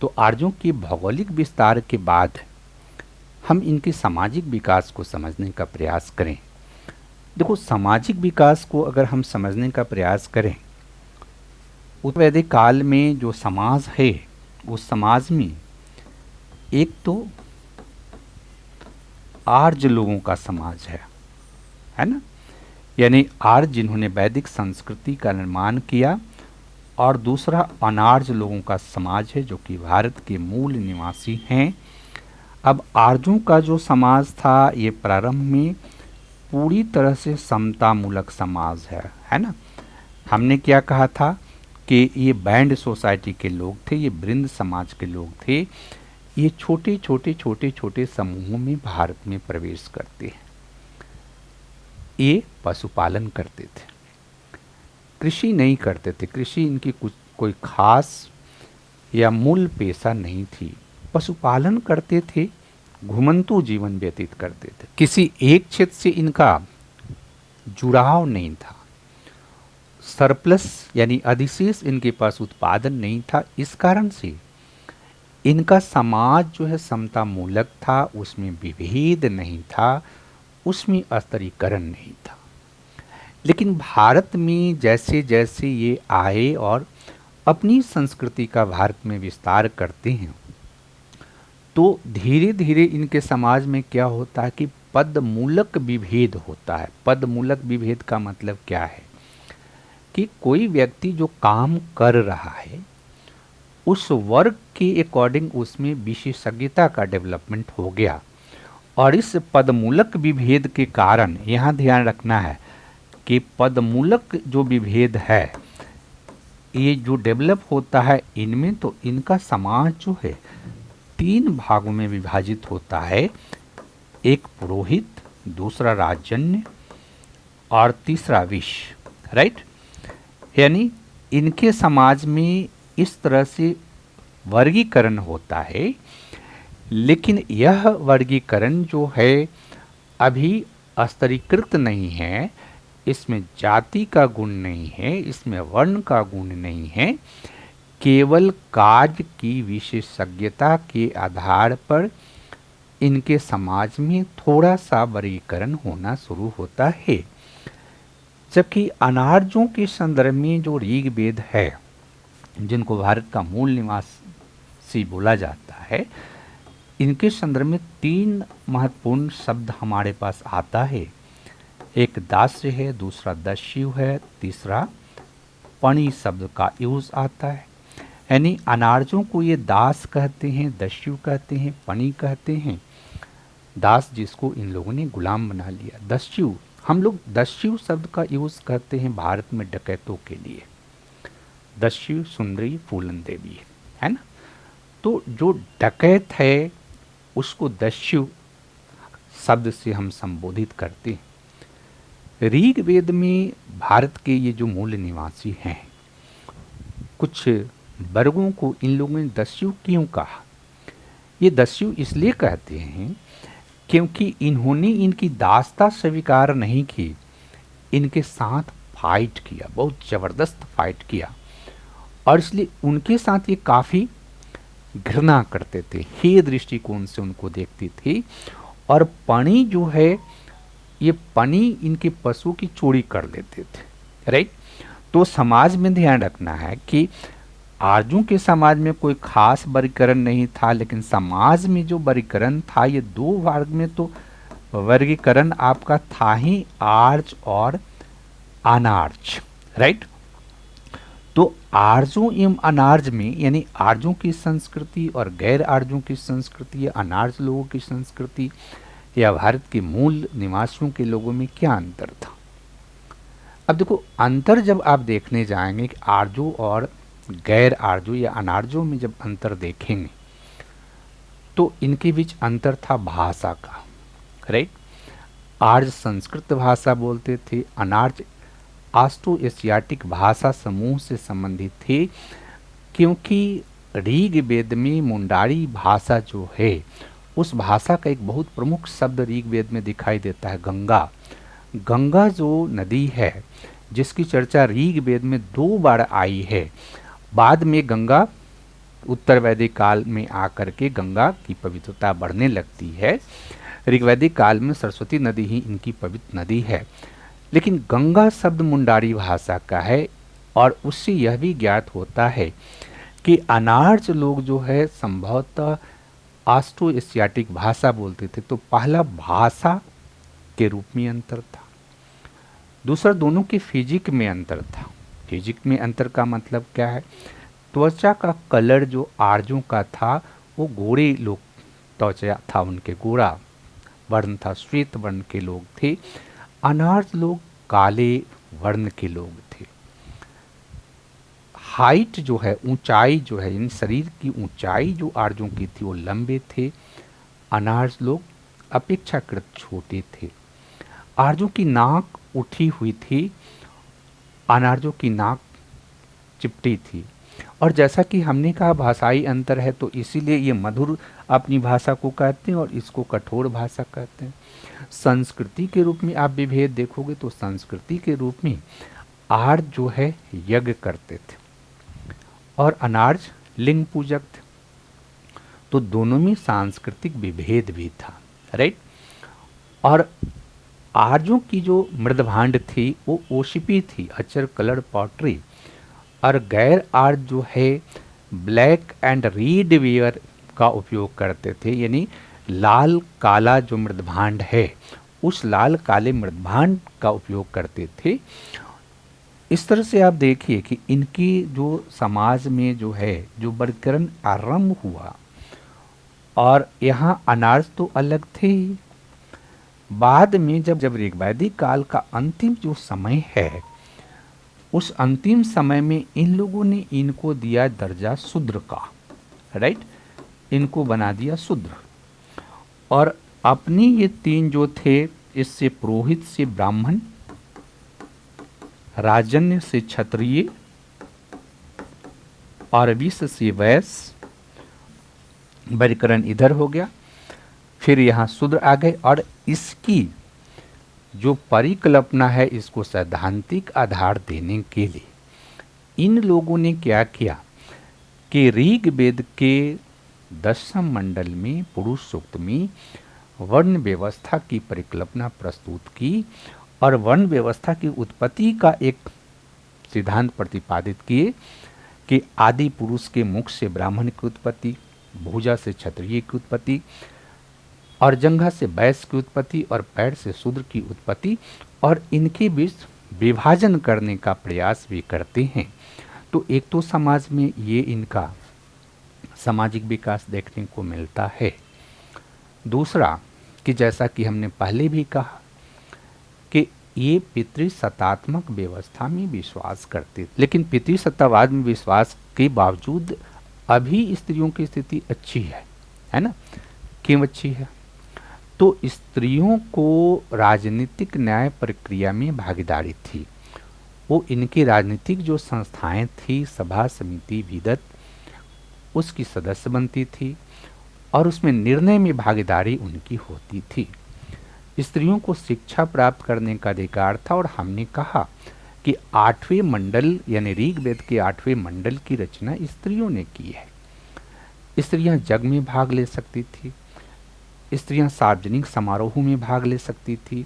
तो आर्यों के भौगोलिक विस्तार के बाद हम इनके सामाजिक विकास को समझने का प्रयास करें। देखो, सामाजिक विकास को अगर हम समझने का प्रयास करें, उत्तर वैदिक काल में जो समाज है, उस समाज में एक तो आर्य लोगों का समाज है ना, यानी आर्य जिन्होंने वैदिक संस्कृति का निर्माण किया, और दूसरा अनार्य लोगों का समाज है जो कि भारत के मूल निवासी हैं। अब आर्यों का जो समाज था, ये प्रारंभ में पूरी तरह से समतामूलक समाज है ना। हमने क्या कहा था कि ये बैंड सोसाइटी के लोग थे, ये वृंद समाज के लोग थे, ये छोटे छोटे समूहों में भारत में प्रवेश करते हैं। ये पशुपालन करते थे, कृषि नहीं करते थे, कृषि इनकी कोई खास या मूल पेशा नहीं थी। पशुपालन करते थे, घुमंतू जीवन व्यतीत करते थे, किसी एक क्षेत्र से इनका जुड़ाव नहीं था, सरप्लस यानी अधिशेष इनके पास उत्पादन नहीं था। इस कारण से इनका समाज जो है समता मूलक था, उसमें विभेद नहीं था, उसमें स्तरीकरण नहीं था। लेकिन भारत में जैसे जैसे ये आए और अपनी संस्कृति का भारत में विस्तार करते हैं, तो धीरे धीरे इनके समाज में क्या होता है कि पदमूलक विभेद होता है। पदमूलक विभेद का मतलब क्या है कि कोई व्यक्ति जो काम कर रहा है, उस वर्ग के अकॉर्डिंग उसमें विशेषज्ञता का डेवलपमेंट हो गया, और इस पदमूलक विभेद के कारण यहाँ ध्यान रखना है कि पदमूलक जो विभेद है, ये जो डेवलप होता है, इनमें तो इनका समाज जो है 3 भागों में विभाजित होता है। एक पुरोहित, दूसरा राजन्य और तीसरा विश्व, राइट। यानी इनके समाज में इस तरह से वर्गीकरण होता है, लेकिन यह वर्गीकरण जो है अभी स्तरीकृत नहीं है, इसमें जाति का गुण नहीं है, इसमें वर्ण का गुण नहीं है, केवल कार्य की विशेषज्ञता के आधार पर इनके समाज में थोड़ा सा वर्गीकरण होना शुरू होता है। जबकि अनार्यों के संदर्भ में जो ऋग्वेद है, जिनको भारत का मूल निवासी बोला जाता है, इनके संदर्भ में 3 महत्वपूर्ण शब्द हमारे पास आता है। एक दास्य है, दूसरा दस्यु है, तीसरा पणि शब्द का यूज आता है। यानी अनार्यों को ये दास कहते हैं, दस्यु कहते हैं, पणि कहते हैं। दास जिसको इन लोगों ने गुलाम बना लिया। दस्यु, हम लोग दस्यु शब्द का यूज करते हैं भारत में डकैतों के लिए। दस्यु सुंदरी फूलन देवी है ना। तो जो डकैत है उसको दस्यु शब्द से हम संबोधित करते हैं। ऋग्वेद में भारत के ये जो मूल निवासी हैं, कुछ वर्गों को इन लोगों ने दस्यु क्यों कहा? ये दस्यु इसलिए कहते हैं क्योंकि इन्होंने इनकी दासता स्वीकार नहीं की, इनके साथ फाइट किया, बहुत ज़बरदस्त फाइट किया, और इसलिए उनके साथ ये काफ़ी घृणा करते थे, हे दृष्टिकोण से उनको देखते थे। और पणि जो है, ये पणि इनके पशु की चोरी कर लेते थे, राइट। तो समाज में ध्यान रखना है कि आर्यों के समाज में कोई खास वर्गीकरण नहीं था, लेकिन समाज में जो वर्गीकरण था, ये 2 वर्ग में तो वर्गीकरण आपका था ही, आर्य और अनार्य, राइट। तो आर्यों एवं अनार्य में, यानी आर्यों की संस्कृति और गैर आर्यों की संस्कृति, या अनार्य लोगों की संस्कृति, या भारत के मूल निवासियों के लोगों में क्या अंतर था? अब देखो, अंतर जब आप देखने जाएंगे कि आर्यों और गैर आर्यों या अनार्यों में जब अंतर देखेंगे, तो इनके बीच अंतर था भाषा का, राइट। आर्य संस्कृत भाषा बोलते थे, अनार्य ऑस्ट्रो एशियाटिक भाषा समूह से संबंधित थे, क्योंकि ऋग्वेद में मुंडारी भाषा जो है, उस भाषा का एक बहुत प्रमुख शब्द ऋग्वेद में दिखाई देता है, गंगा। गंगा जो नदी है, जिसकी चर्चा ऋग्वेद में 2 बार आई है, बाद में गंगा उत्तर वैदिक काल में आकर के गंगा की पवित्रता बढ़ने लगती है। ऋग्वैदिक काल में सरस्वती नदी ही इनकी पवित्र नदी है। लेकिन गंगा शब्द मुंडारी भाषा का है और उससे यह भी ज्ञात होता है कि अनार्य लोग जो है संभवतः ऑस्ट्रो एशियाटिक भाषा बोलते थे, तो पहला भाषा के रूप में अंतर था। दूसरा, दोनों के फिजिक में अंतर था। फिजिक में अंतर का मतलब क्या है? त्वचा का कलर जो आर्यों का था वो गोरे लोग, त्वचा था उनके गोरा वर्ण था, श्वेत वर्ण के लोग थे। अनार्य लोग काले वर्ण के लोग थे। हाइट जो है, ऊंचाई जो है, इन शरीर की ऊंचाई जो आर्यों की थी वो लंबे थे, अनार्य लोग अपेक्षाकृत छोटे थे। आर्यों की नाक उठी हुई थी, अनार्यों की नाक चिपटी थी। और जैसा कि हमने कहा भाषाई अंतर है, तो इसीलिए ये मधुर अपनी भाषा को कहते हैं और इसको कठोर भाषा कहते हैं। संस्कृति के रूप में आप विभेद देखोगे तो संस्कृति के रूप में आर्य जो है यज्ञ करते थे और अनार्य लिंग पूजक थे। तो दोनों में सांस्कृतिक विभेद भी था, राइट। और आर्यों की जो मृदभांड थी वो ओशिपी थी, अचर कलर पॉटरी, और गैर आर्य जो है ब्लैक एंड रीड वेयर का उपयोग करते थे, यानी लाल काला जो मृदभांड है उस लाल काले मृदभांड का उपयोग करते थे। इस तरह से आप देखिए कि इनकी जो समाज में जो है जो वर्गीकरण आरंभ हुआ, और यहाँ अनार्य तो अलग थे ही। बाद में जब ऋग्वैदिक काल का अंतिम जो समय है, उस अंतिम समय में इन लोगों ने इनको दिया दर्जा शूद्र का, राइट, इनको बना दिया शूद्र। और अपनी ये तीन जो थे, इससे पुरोहित से ब्राह्मण, राजन्य से क्षत्रिय और विश्व से वैश्य, वर्गीकरण इधर हो गया। फिर यहाँ शूद्र आ गए और इसकी जो परिकल्पना है, इसको सैद्धांतिक आधार देने के लिए इन लोगों ने क्या किया कि ऋग्वेद के 10वें मंडल में पुरुष सूक्त में वर्ण व्यवस्था की परिकल्पना प्रस्तुत की और वर्ण व्यवस्था की उत्पत्ति का एक सिद्धांत प्रतिपादित किए कि आदि पुरुष के मुख से ब्राह्मण की उत्पत्ति, भुजा से क्षत्रिय की उत्पत्ति, और जंघा से वैश्य की उत्पत्ति और पैर से शूद्र की उत्पत्ति, और इनके बीच विभाजन करने का प्रयास भी करते हैं। तो एक तो समाज में ये इनका सामाजिक विकास देखने को मिलता है। दूसरा कि जैसा कि हमने पहले भी कहा कि ये पितृसत्तात्मक व्यवस्था में विश्वास करते, लेकिन पितृसत्तावाद में विश्वास के बावजूद अभी स्त्रियों की स्थिति अच्छी है ना? क्यों अच्छी है? तो स्त्रियों को राजनीतिक न्याय प्रक्रिया में भागीदारी थी। वो इनकी राजनीतिक जो संस्थाएं थी, सभा समिति विदत, उसकी सदस्य बनती थी और उसमें निर्णय में भागीदारी उनकी होती थी। स्त्रियों को शिक्षा प्राप्त करने का अधिकार था और हमने कहा कि 8वें मंडल यानी ऋग्वेद के 8वें मंडल की रचना स्त्रियों ने की है। स्त्रियां जग में भाग ले सकती थी, स्त्रियां सार्वजनिक समारोह में भाग ले सकती थी,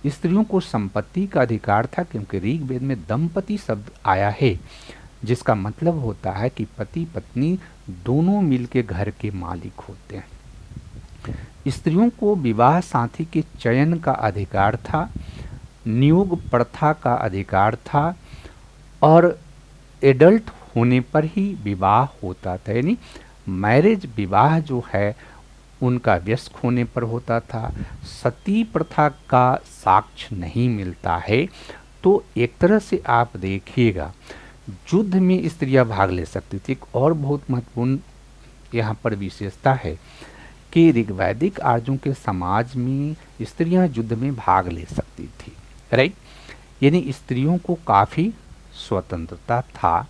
स्त्रियों को संपत्ति का अधिकार था, क्योंकि ऋग्वेद में दंपति शब्द आया है जिसका मतलब होता है कि पति पत्नी दोनों मिलके घर के मालिक होते हैं। स्त्रियों को विवाह साथी के चयन का अधिकार था, नियोग प्रथा का अधिकार था, और एडल्ट होने पर ही विवाह होता था, यानी मैरिज विवाह जो है उनका वयस्क होने पर होता था। सती प्रथा का साक्ष्य नहीं मिलता है। तो एक तरह से आप देखिएगा युद्ध में स्त्रियां भाग ले सकती थी। एक और बहुत महत्वपूर्ण यहाँ पर विशेषता है कि ऋग्वैदिक आर्यों के समाज में स्त्रियां युद्ध में भाग ले सकती थी, राइट, यानी स्त्रियों को काफ़ी स्वतंत्रता था।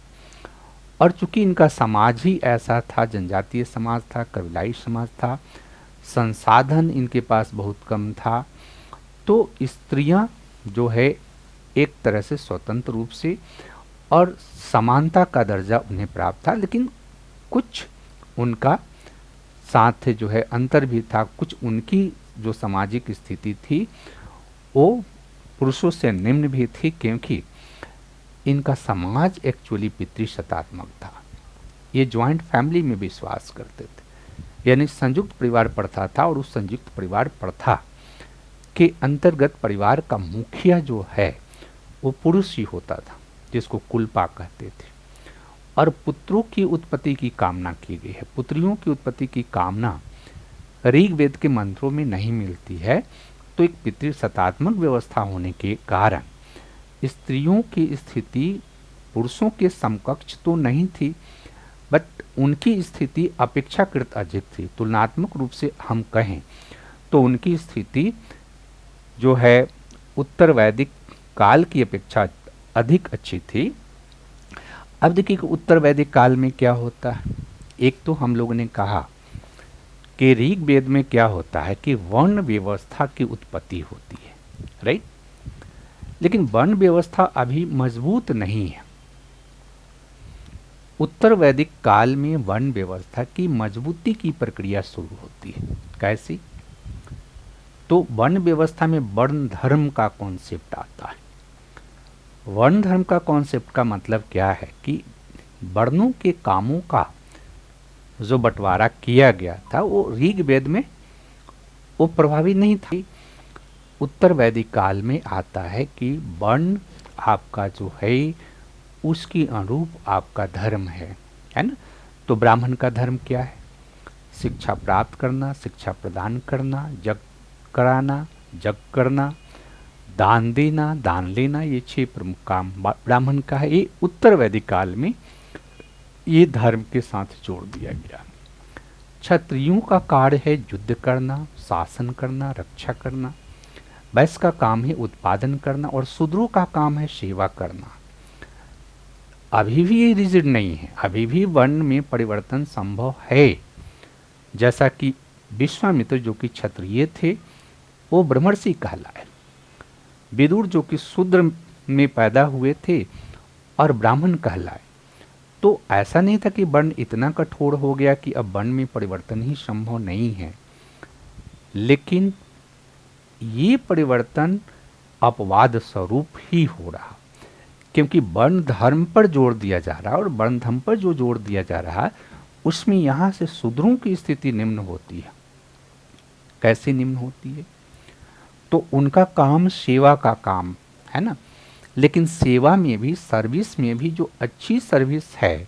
और चूंकि इनका समाज ही ऐसा था, जनजातीय समाज था, कबीलाई समाज था, संसाधन इनके पास बहुत कम था, तो स्त्रियां जो है एक तरह से स्वतंत्र रूप से और समानता का दर्जा उन्हें प्राप्त था। लेकिन कुछ उनका साथ जो है अंतर भी था, कुछ उनकी जो सामाजिक स्थिति थी वो पुरुषों से निम्न भी थी, क्योंकि इनका समाज एक्चुअली पितृसत्तात्मक था। ये ज्वाइंट फैमिली में विश्वास करते थे, यानी संयुक्त परिवार प्रथा था, और उस संयुक्त परिवार प्रथा के अंतर्गत परिवार का मुखिया जो है वो पुरुष ही होता था, जिसको कुलपा कहते थे। और पुत्रों की उत्पत्ति की कामना की गई है। पुत्रियों की उत्पत्ति की कामना ऋग्वेद के मंत्रों में नहीं मिलती है, तो एक पितृसत्तात्मक व्यवस्था होने के कारण स्त्रियों की स्थिति पुरुषों के समकक्ष तो नहीं थी, बट उनकी स्थिति अपेक्षाकृत अधिक थी। तुलनात्मक रूप से हम कहें तो उनकी स्थिति जो है उत्तर वैदिक काल की अपेक्षा अधिक अच्छी थी। अब देखिए कि उत्तर वैदिक काल में क्या होता है। एक तो हम लोगों ने कहा कि ऋग्वेद में क्या होता है कि वर्ण व्यवस्था की उत्पत्ति होती है, राइट। लेकिन वर्ण व्यवस्था अभी मजबूत नहीं है। उत्तर वैदिक काल में वर्ण व्यवस्था की मजबूती की प्रक्रिया शुरू होती है। कैसी? तो वर्ण व्यवस्था में वर्ण धर्म का कॉन्सेप्ट आता है। वर्ण धर्म का कॉन्सेप्ट का मतलब क्या है कि वर्णों के कामों का जो बंटवारा किया गया था वो ऋग्वेद में वो प्रभावी नहीं था। उत्तर वैदिक काल में आता है कि वर्ण आपका जो है उसकी अनुरूप आपका धर्म है ना। तो ब्राह्मण का धर्म क्या है? शिक्षा प्राप्त करना, शिक्षा प्रदान करना, जग कराना, जग करना, दान देना, दान लेना, ये 6 प्रमुख काम ब्राह्मण का है। ये उत्तर वैदिक काल में ये धर्म के साथ जोड़ दिया गया। क्षत्रियों का कार्य है युद्ध करना, शासन करना, रक्षा करना। वैश्य का काम है उत्पादन करना, और शूद्रों का काम है सेवा करना। अभी भी ये रिजिड नहीं है, अभी भी वर्ण में परिवर्तन संभव है। जैसा कि विश्वामित्र जो कि क्षत्रिय थे वो ब्रह्मर्षि कहलाए, विदुर जो कि शूद्र में पैदा हुए थे और ब्राह्मण कहलाए। तो ऐसा नहीं था कि वर्ण इतना कठोर हो गया कि अब वर्ण में परिवर्तन ही संभव नहीं है। लेकिन ये परिवर्तन अपवाद स्वरूप ही हो रहा, क्योंकि वर्ण धर्म पर जोर दिया जा रहा है, और वर्ण धर्म पर जो जोर दिया जा रहा है उसमें यहाँ से शूद्रों की स्थिति निम्न होती है। कैसे निम्न होती है? तो उनका काम सेवा का काम है ना। लेकिन सेवा में भी, सर्विस में भी जो अच्छी सर्विस है,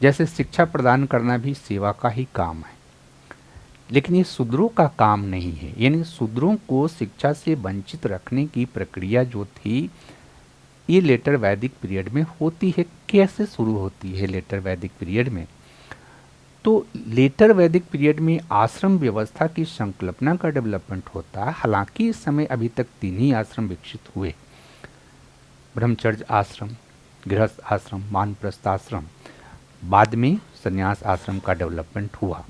जैसे शिक्षा प्रदान करना भी सेवा का ही काम है, लेकिन ये शूद्रों का काम नहीं है। यानी शूद्रों को शिक्षा से वंचित रखने की प्रक्रिया जो थी ये लेटर वैदिक पीरियड में होती है। कैसे शुरू होती है लेटर वैदिक पीरियड में? तो लेटर वैदिक पीरियड में आश्रम व्यवस्था की संकल्पना का डेवलपमेंट होता है। हालांकि इस समय अभी तक 3 ही आश्रम विकसित हुए, ब्रह्मचर्य आश्रम, गृहस्थ आश्रम, वानप्रस्थ आश्रम। बाद में संन्यास आश्रम का डेवलपमेंट हुआ।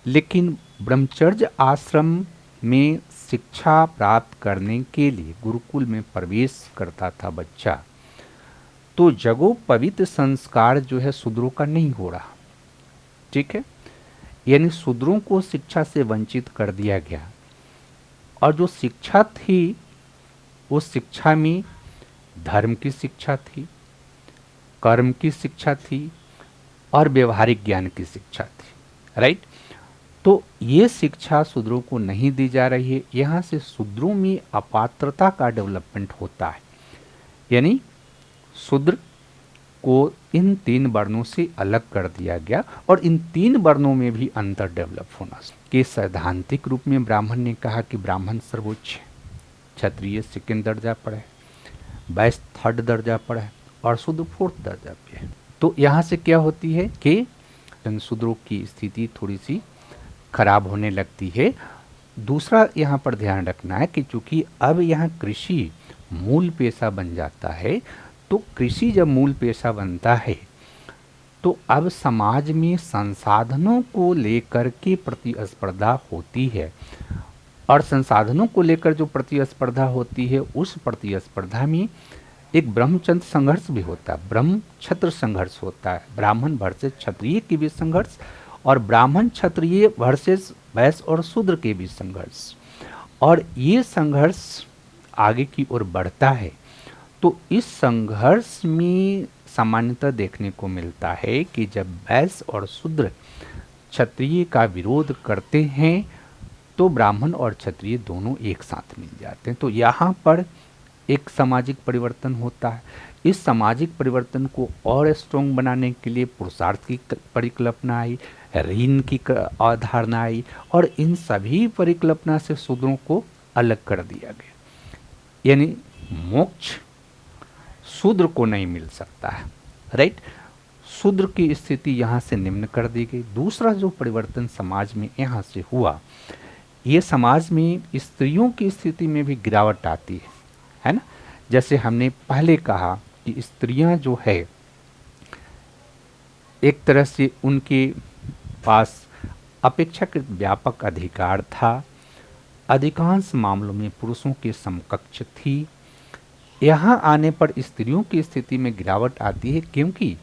लेकिन ब्रह्मचर्य आश्रम में शिक्षा प्राप्त करने के लिए गुरुकुल में प्रवेश करता था बच्चा, तो जगोपवित संस्कार जो है शूद्रों का नहीं हो रहा, ठीक है। यानी शूद्रों को शिक्षा से वंचित कर दिया गया, और जो शिक्षा थी वो शिक्षा में धर्म की शिक्षा थी, कर्म की शिक्षा थी, और व्यवहारिक ज्ञान की शिक्षा थी, राइट। तो ये शिक्षा शूद्रों को नहीं दी जा रही है। यहाँ से शूद्रों में अपात्रता का डेवलपमेंट होता है। यानी शूद्र को इन 3 वर्णों से अलग कर दिया गया, और इन 3 वर्णों में भी अंतर डेवलप होना कि सैद्धांतिक रूप में ब्राह्मण ने कहा कि ब्राह्मण सर्वोच्च है, क्षत्रिय सेकेंड दर्जा पर है, वैश्य 3rd दर्जा पर है, और शूद्र 4th दर्जा पे है। तो यहाँ से क्या होती है कि शूद्रों की स्थिति थोड़ी सी खराब होने लगती है। दूसरा यहाँ पर ध्यान रखना है कि चूंकि अब यहाँ कृषि मूल पेशा बन जाता है, तो कृषि जब मूल पेशा बनता है तो अब समाज में संसाधनों को लेकर के प्रतिस्पर्धा होती है, और संसाधनों को लेकर जो प्रतिस्पर्धा होती है उस प्रतिस्पर्धा में एक ब्रह्मचर्य संघर्ष भी होता है, ब्रह्म क्षत्र संघर्ष होता है, ब्राह्मण वर्सेस क्षत्रिय के बीच संघर्ष, और ब्राह्मण क्षत्रिय वर्सेस वैश्य और शूद्र के बीच संघर्ष। और ये संघर्ष आगे की ओर बढ़ता है। तो इस संघर्ष में सामान्यतः देखने को मिलता है कि जब वैश्य और शूद्र क्षत्रिय का विरोध करते हैं तो ब्राह्मण और क्षत्रिय दोनों एक साथ मिल जाते हैं। तो यहाँ पर एक सामाजिक परिवर्तन होता है। इस सामाजिक परिवर्तन को और स्ट्रॉन्ग बनाने के लिए पुरुषार्थ की परिकल्पना आई, ऋण की अवधारणा आई, और इन सभी परिकल्पना से शूद्रों को अलग कर दिया गया। यानी मोक्ष शूद्र को नहीं मिल सकता है, राइट। शूद्र की स्थिति यहाँ से निम्न कर दी गई। दूसरा जो परिवर्तन समाज में यहाँ से हुआ, ये समाज में स्त्रियों की स्थिति में भी गिरावट आती है ना। जैसे हमने पहले कहा कि स्त्रियां जो है एक तरह से उनके पास अपेक्षाकृत व्यापक अधिकार था, अधिकांश मामलों में पुरुषों के समकक्ष थी। यहाँ आने पर स्त्रियों की स्थिति में गिरावट आती है, क्योंकि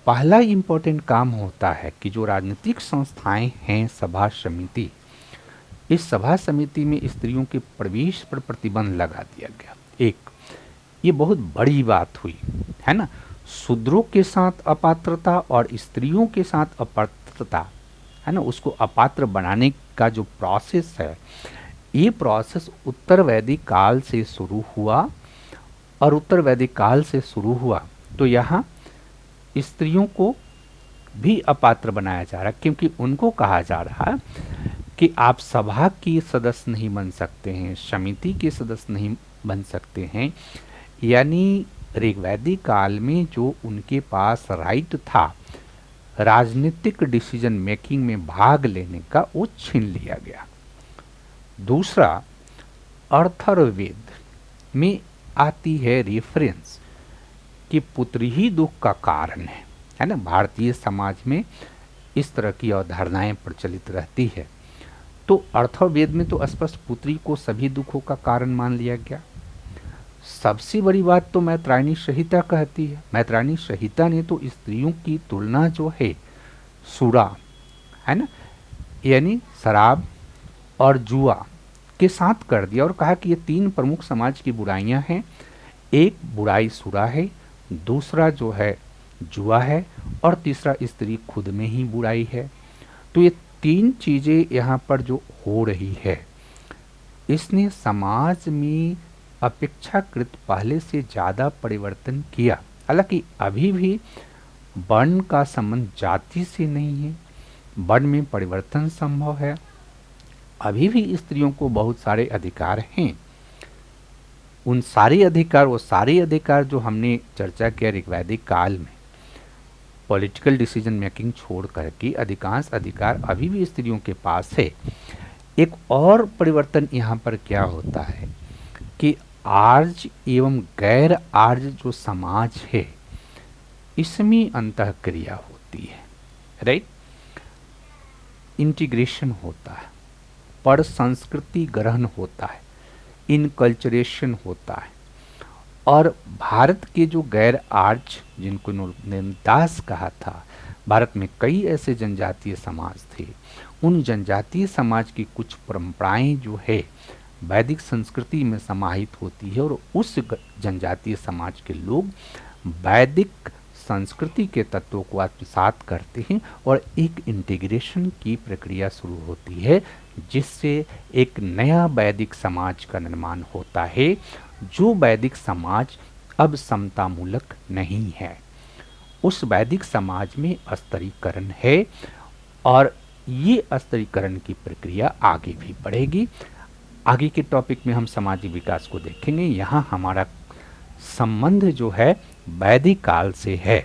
पहला इम्पोर्टेंट काम होता है कि जो राजनीतिक संस्थाएं हैं, सभा समिति, इस सभा समिति में स्त्रियों के प्रवेश पर प्रतिबंध लगा दिया गया। एक ये बहुत बड़ी बात हुई है ना। शूद्रों के साथ अपात्रता और स्त्रियों के साथ अपात्रता है ना, उसको अपात्र बनाने का जो प्रोसेस है, ये प्रोसेस उत्तर वैदिक काल से शुरू हुआ। और उत्तर वैदिक काल से शुरू हुआ तो यहाँ स्त्रियों को भी अपात्र बनाया जा रहा है, क्योंकि उनको कहा जा रहा है कि आप सभा की सदस्य नहीं बन सकते हैं, समिति के सदस्य नहीं बन सकते हैं। यानी ऋग्वैदिक काल में जो उनके पास राइट था राजनीतिक डिसीजन मेकिंग में भाग लेने का, वो छीन लिया गया। दूसरा, अथर्ववेद में आती है रेफरेंस कि पुत्री ही दुख का कारण है ना। भारतीय समाज में इस तरह की अवधारणाएं प्रचलित रहती है। तो अथर्ववेद में तो स्पष्ट पुत्री को सभी दुखों का कारण मान लिया गया। सबसे बड़ी बात तो मैत्रायणी संहिता कहती है। मैत्रायणी संहिता ने तो स्त्रियों की तुलना जो है सुरा है ना, यानी शराब और जुआ के साथ कर दिया, और कहा कि ये तीन प्रमुख समाज की बुराइयां हैं। एक बुराई सुरा है, दूसरा जो है जुआ है, और तीसरा स्त्री खुद में ही बुराई है। तो ये तीन चीजें यहाँ पर जो हो रही है, इसने समाज में अपेक्षाकृत पहले से ज़्यादा परिवर्तन किया। हालांकि अभी भी वर्ण का संबंध जाति से नहीं है, वर्ण में परिवर्तन संभव है। अभी भी स्त्रियों को बहुत सारे अधिकार हैं। उन सारे अधिकार, वो सारे अधिकार जो हमने चर्चा किया ऋग्वैदिक काल में, पॉलिटिकल डिसीजन मेकिंग छोड़ करके अधिकांश अधिकार अभी भी स्त्रियों के पास है। एक और परिवर्तन यहाँ पर क्या होता है कि आर्य एवं गैर आर्य जो समाज है, इसमें अंतःक्रिया होती है, राइट। इंटीग्रेशन होता है, पर संस्कृति ग्रहण होता है, इनकल्चरेशन होता है। और भारत के जो गैर आर्य, जिनको उन्होंने दास कहा था, भारत में कई ऐसे जनजातीय समाज थे। उन जनजातीय समाज की कुछ परंपराएं जो है वैदिक संस्कृति में समाहित होती है, और उस जनजातीय समाज के लोग वैदिक संस्कृति के तत्वों को आत्मसात करते हैं, और एक इंटीग्रेशन की प्रक्रिया शुरू होती है, जिससे एक नया वैदिक समाज का निर्माण होता है। जो वैदिक समाज अब समतामूलक नहीं है, उस वैदिक समाज में स्तरीकरण है, और ये स्तरीकरण की प्रक्रिया आगे भी बढ़ेगी। आगे के टॉपिक में हम सामाजिक विकास को देखेंगे। यहाँ हमारा संबंध जो है वैदिक काल से है।